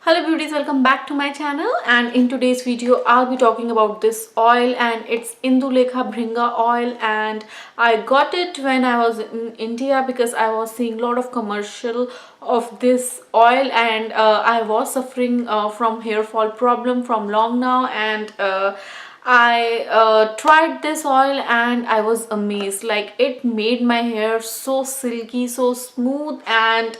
Hello beauties, welcome back to my channel, and in today's video I'll be talking about this oil, and it's Indulekha Bhringa oil. And I got it when I was in India because I was seeing a lot of commercial of this oil, and I was suffering from hair fall problem from long now. And I tried this oil and I was amazed. Like, it made my hair so silky, so smooth, and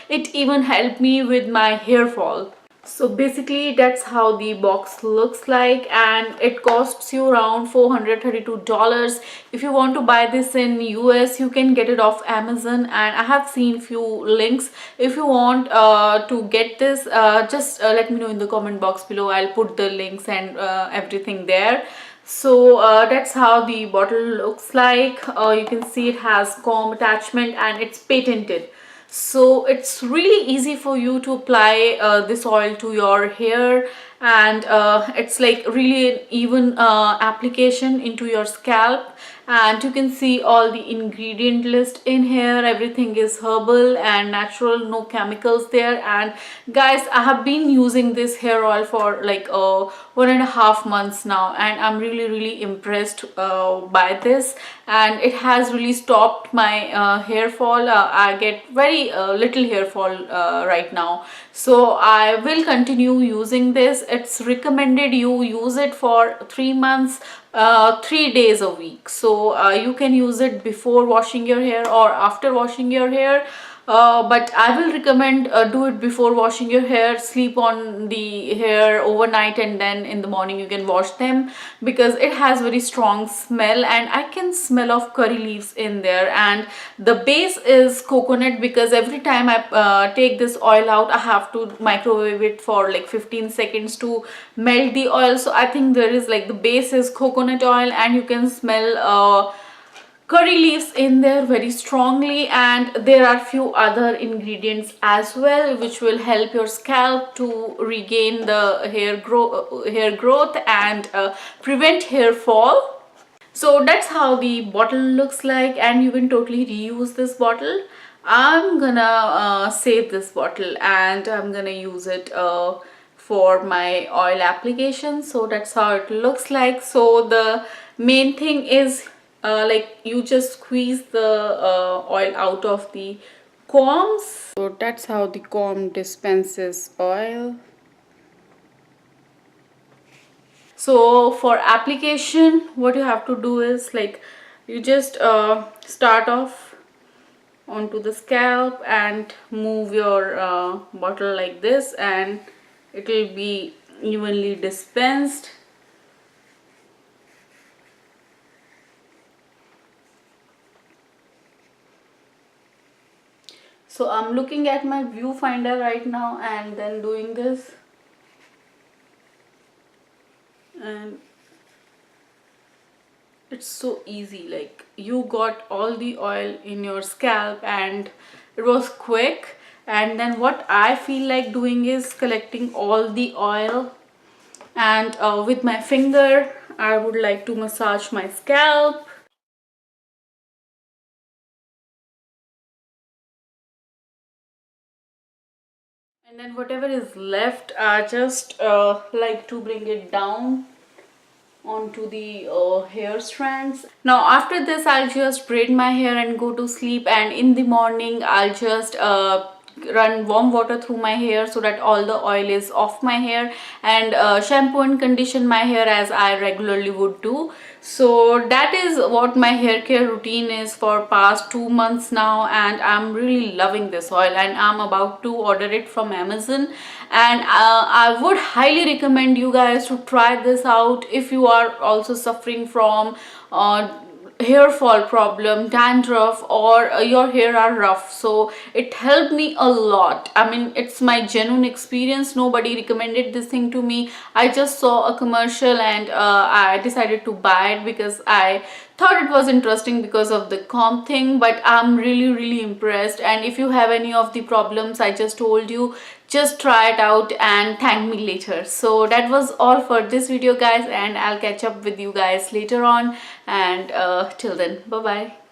it even helped me with my hair fall. So basically that's how the box looks like, and it costs you around $432. If you want to buy this in US, you can get it off Amazon, and I have seen few links. If you want to get this, just let me know in the comment box below. I'll put the links and everything there. So that's how the bottle looks like. You can see it has comb attachment and it's patented, so it's really easy for you to apply this oil to your hair. And it's like really an even application into your scalp. And you can see all the ingredient list in here. Everything is herbal and natural, no chemicals there. And guys, I have been using this hair oil for like 1.5 months now, and I'm really impressed by this. And it has really stopped my hair fall. I get very little hair fall right now, so I will continue using this. It's recommended you use it for 3 months, 3 days a week. So you can use it before washing your hair or after washing your hair. But I will recommend do it before washing your hair. Sleep on the hair overnight, and then in the morning you can wash them, because it has very strong smell, and I can smell of curry leaves in there. And the base is coconut, because every time I take this oil out, I have to microwave it for like 15 seconds to melt the oil. So I think there is like the base is coconut oil, and you can smell curry leaves in there very strongly. And there are few other ingredients as well which will help your scalp to regain the hair growth and prevent hair fall. So that's how the bottle looks like, and you can totally reuse this bottle. I'm gonna save this bottle, and I'm gonna use it for my oil application. So that's how it looks like. So the main thing is like, you just squeeze the oil out of the combs. So that's how the comb dispenses oil. So for application, what you have to do is, like, you just start off onto the scalp and move your bottle like this, and it will be evenly dispensed. So I'm looking at my viewfinder right now and then doing this, and it's so easy. Like, you got all the oil in your scalp, and it was quick. And then what I feel like doing is collecting all the oil, and with my finger I would like to massage my scalp. And then whatever is left, I just like to bring it down onto the hair strands. Now after this, I'll just braid my hair and go to sleep. And in the morning, I'll just run warm water through my hair so that all the oil is off my hair, and shampoo and condition my hair as I regularly would do. So that is what my hair care routine is for past 2 months now, and I'm really loving this oil, and I'm about to order it from Amazon. And I would highly recommend you guys to try this out if you are also suffering from hair fall problem, dandruff, or your hair are rough. So it helped me a lot. I mean, it's my genuine experience. Nobody recommended this thing to me. I just saw a commercial, and I decided to buy it because I thought it was interesting because of the comb thing. But I'm really impressed, and if you have any of the problems I just told you, just try it out and thank me later. So that was all for this video guys, and I'll catch up with you guys later on. And till then, bye bye.